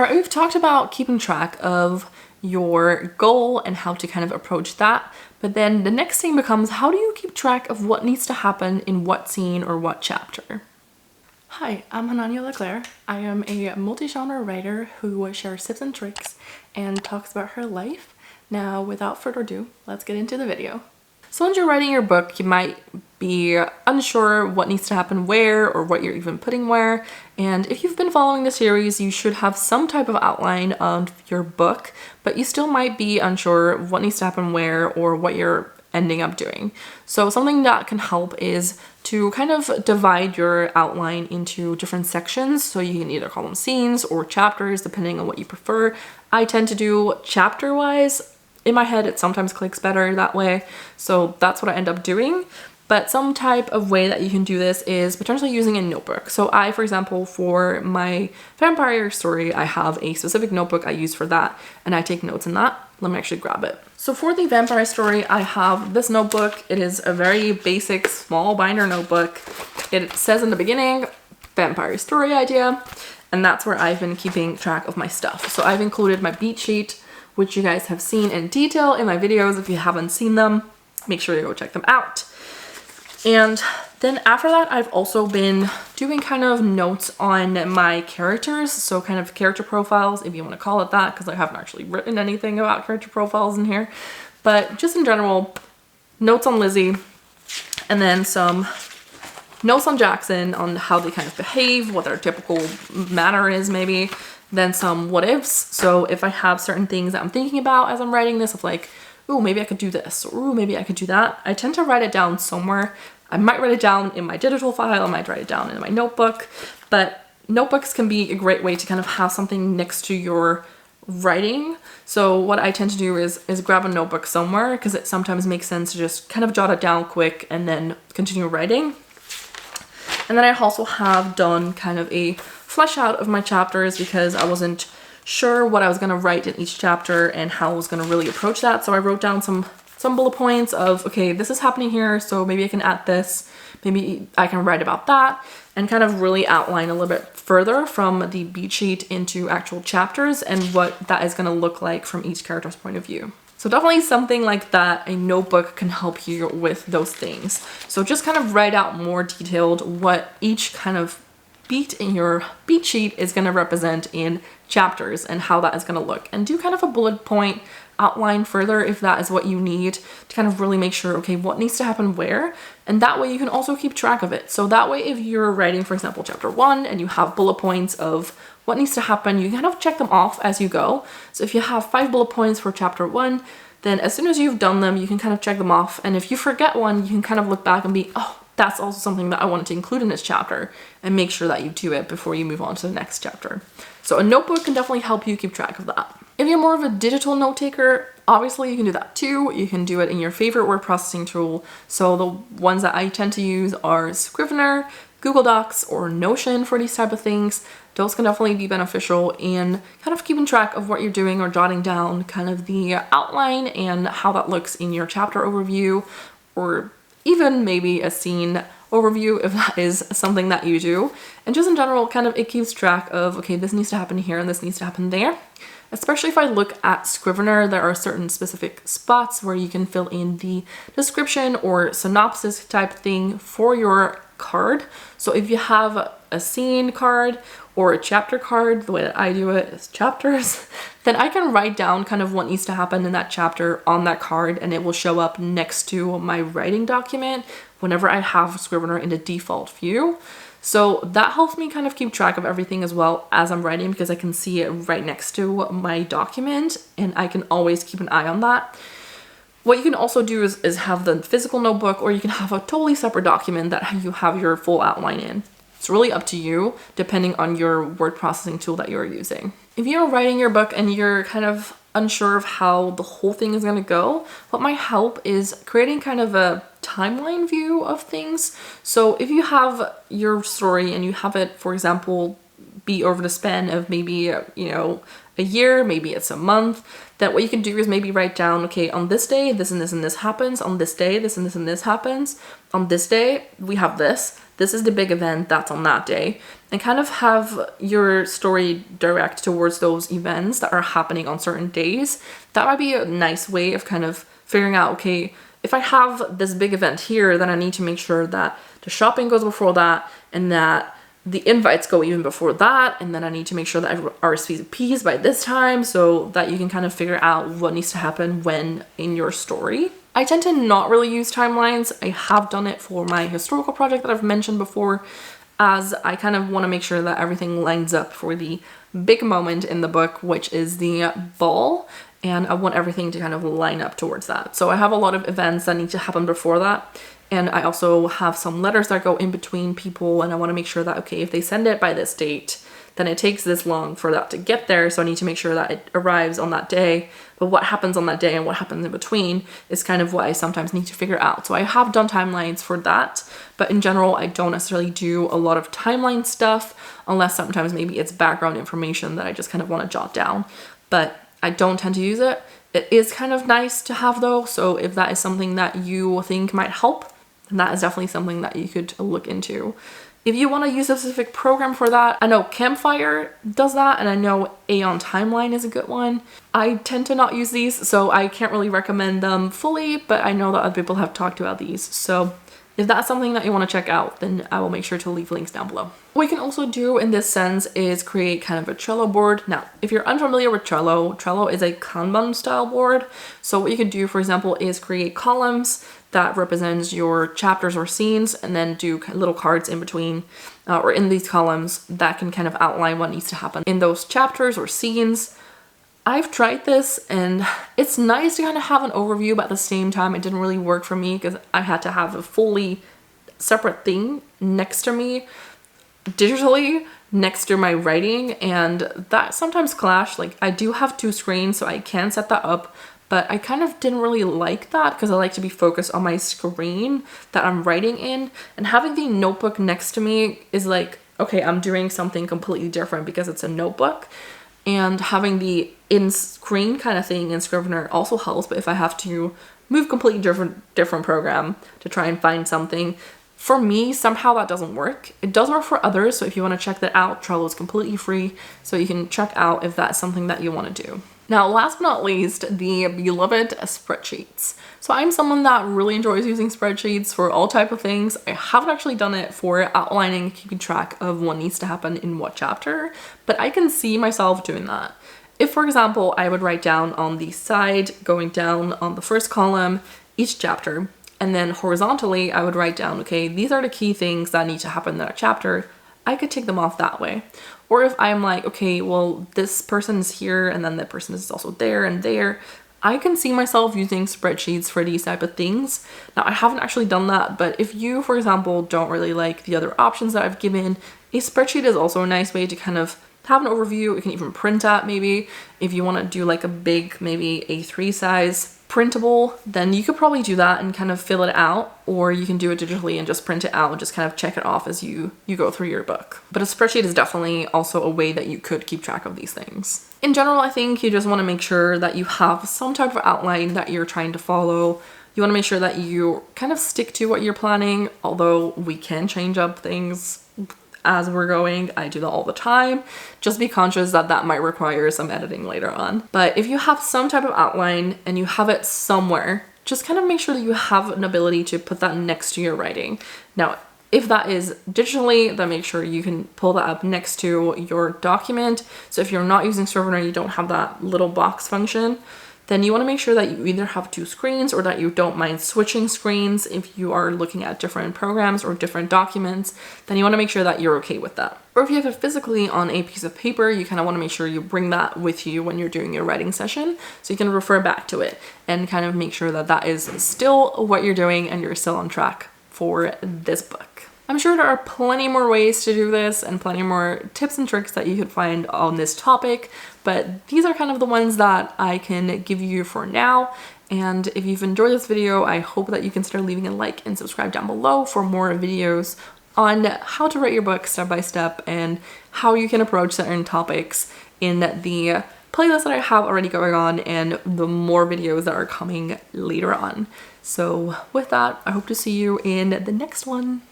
Alright, we've talked about keeping track of your goal and how to kind of approach that, but then the next thing becomes, how do you keep track of what needs to happen in what scene or what chapter? Hi, I'm Hananya Leclerc. I am a multi-genre writer who shares tips and tricks and talks about her life. Now, without further ado, let's get into the video. So once you're writing your book, you might be unsure what needs to happen where or what you're even putting where. And if you've been following the series, you should have some type of outline of your book, but you still might be unsure what needs to happen where or what you're ending up doing. So something that can help is to kind of divide your outline into different sections. So you can either call them scenes or chapters, depending on what you prefer. I tend to do chapter-wise. In my head, it sometimes clicks better that way, so that's what I end up doing. But some type of way that you can do this is potentially using a notebook. So I, for example, for my vampire story, I have a specific notebook I use for that, and I take notes in that. Let me actually grab it. So for the vampire story, I have this notebook. It is a very basic small binder notebook. It says in the beginning, vampire story idea, and that's where I've been keeping track of my stuff. So I've included my beat sheet, which you guys have seen in detail in my videos. If you haven't seen them, make sure to go check them out. And then after that, I've also been doing kind of notes on my characters. So kind of character profiles, if you want to call it that, because I haven't actually written anything about character profiles in here. But just in general, notes on Lizzie, and then some notes on Jackson on how they kind of behave, what their typical manner is maybe. Then some what ifs. So if I have certain things that I'm thinking about as I'm writing this, of like, ooh, maybe I could do this, or ooh, maybe I could do that, I tend to write it down somewhere. I might write it down in my digital file, I might write it down in my notebook, but notebooks can be a great way to kind of have something next to your writing. So what I tend to do is grab a notebook somewhere, because it sometimes makes sense to just kind of jot it down quick and then continue writing. And then I also have done kind of a flesh out of my chapters, because I wasn't sure what I was going to write in each chapter and how I was going to really approach that. So I wrote down some bullet points of, okay, this is happening here, so maybe I can add this, maybe I can write about that, and kind of really outline a little bit further from the beat sheet into actual chapters and what that is going to look like from each character's point of view. So definitely something like that, a notebook can help you with those things. So just kind of write out more detailed what each kind of beat in your beat sheet is going to represent in chapters and how that is going to look, and do kind of a bullet point outline further if that is what you need to kind of really make sure, okay, what needs to happen where, and that way you can also keep track of it. So that way, if you're writing, for example, chapter 1 and you have bullet points of what needs to happen, you kind of check them off as you go. So if you have 5 bullet points for chapter 1, then as soon as you've done them, you can kind of check them off, and if you forget one, you can kind of look back and be, oh, that's also something that I wanted to include in this chapter, and make sure that you do it before you move on to the next chapter. So a notebook can definitely help you keep track of that. If you're more of a digital note taker, obviously you can do that too. You can do it in your favorite word processing tool. So the ones that I tend to use are Scrivener, Google Docs, or Notion for these type of things. Those can definitely be beneficial in kind of keeping track of what you're doing, or jotting down kind of the outline and how that looks in your chapter overview, or even maybe a scene overview if that is something that you do. And just in general, kind of it keeps track of, okay, this needs to happen here and this needs to happen there. Especially if I look at Scrivener, there are certain specific spots where you can fill in the description or synopsis type thing for your card. So if you have a scene card or a chapter card, the way that I do it is chapters, then I can write down kind of what needs to happen in that chapter on that card, and it will show up next to my writing document whenever I have Scrivener in the default view. So that helps me kind of keep track of everything as well as I'm writing, because I can see it right next to my document and I can always keep an eye on that. What you can also do is have the physical notebook, or you can have a totally separate document that you have your full outline in. It's really up to you, depending on your word processing tool that you're using. If you're writing your book and you're kind of unsure of how the whole thing is going to go, what might help is creating kind of a timeline view of things. So if you have your story and you have it, for example, be over the span of maybe, a year, maybe it's a month, that what you can do is maybe write down, okay, on this day, this and this and this happens. On this day, this and this and this happens. On this day, we have this. This is the big event that's on that day. and kind of have your story direct towards those events that are happening on certain days. That might be a nice way of kind of figuring out, okay, if I have this big event here, then I need to make sure that the shopping goes before that, and that the invites go even before that, and then I need to make sure that I RSVPs by this time, so that you can kind of figure out what needs to happen when in your story. I tend to not really use timelines. I have done it for my historical project that I've mentioned before, as I kind of want to make sure that everything lines up for the big moment in the book, which is the ball, and I want everything to kind of line up towards that. So I have a lot of events that need to happen before that. And I also have some letters that go in between people, and I want to make sure that, okay, if they send it by this date, then it takes this long for that to get there. So I need to make sure that it arrives on that day. But what happens on that day and what happens in between is kind of what I sometimes need to figure out. So I have done timelines for that, but in general, I don't necessarily do a lot of timeline stuff, unless sometimes maybe it's background information that I just kind of want to jot down. But I don't tend to use it. It is kind of nice to have though. So if that is something that you think might help, and that is definitely something that you could look into. If you want to use a specific program for that, I know Campfire does that, and I know Aeon Timeline is a good one. I tend to not use these, so I can't really recommend them fully, but I know that other people have talked about these. So if that's something that you want to check out, then I will make sure to leave links down below. What you can also do in this sense is create kind of a Trello board. Now, if you're unfamiliar with Trello, Trello is a Kanban style board. So what you can do, for example, is create columns that represents your chapters or scenes, and then do little cards in between or in these columns that can kind of outline what needs to happen in those chapters or scenes. I've tried this and it's nice to kind of have an overview, but at the same time it didn't really work for me because I had to have a fully separate thing next to me digitally next to my writing, and that sometimes clash. Like, I do have two screens, so I can set that up, but I kind of didn't really like that because I like to be focused on my screen that I'm writing in, and having the notebook next to me is like, okay, I'm doing something completely different because it's a notebook. And having the in-screen kind of thing in Scrivener also helps, but if I have to move completely different program to try and find something, for me, somehow that doesn't work. It does work for others, so if you want to check that out, Trello is completely free, so you can check out if that's something that you want to do. Now, last but not least, the beloved spreadsheets. So I'm someone that really enjoys using spreadsheets for all type of things. I haven't actually done it for outlining, keeping track of what needs to happen in what chapter, but I can see myself doing that. If, for example, I would write down on the side, going down on the first column, each chapter, and then horizontally, I would write down, okay, these are the key things that need to happen in that chapter. I could take them off that way. Or if I'm like, okay, well, this person's here and then that person is also there and there, I can see myself using spreadsheets for these type of things. Now, I haven't actually done that, but if you, for example, don't really like the other options that I've given, a spreadsheet is also a nice way to kind of have an overview. You can even print out maybe. If you want to do like a big, maybe A3 size printable, then you could probably do that and kind of fill it out, or you can do it digitally and just print it out and just kind of check it off as you go through your book. But a spreadsheet is definitely also a way that you could keep track of these things. In general, I think you just want to make sure that you have some type of outline that you're trying to follow. You want to make sure that you kind of stick to what you're planning, although we can change up things as we're going. I do that all the time. Just be conscious that that might require some editing later on. But if you have some type of outline and you have it somewhere, just kind of make sure that you have an ability to put that next to your writing. Now, if that is digitally, then make sure you can pull that up next to your document. So if you're not using Scrivener, you don't have that little box function, then you want to make sure that you either have two screens or that you don't mind switching screens. If you are looking at different programs or different documents, then you want to make sure that you're okay with that. Or if you have it physically on a piece of paper, you kind of want to make sure you bring that with you when you're doing your writing session, so you can refer back to it and kind of make sure that that is still what you're doing and you're still on track for this book. I'm sure there are plenty more ways to do this and plenty more tips and tricks that you could find on this topic, but these are kind of the ones that I can give you for now. And if you've enjoyed this video, I hope that you consider leaving a like and subscribe down below for more videos on how to write your book step by step and how you can approach certain topics in the playlist that I have already going on and the more videos that are coming later on. So with that, I hope to see you in the next one.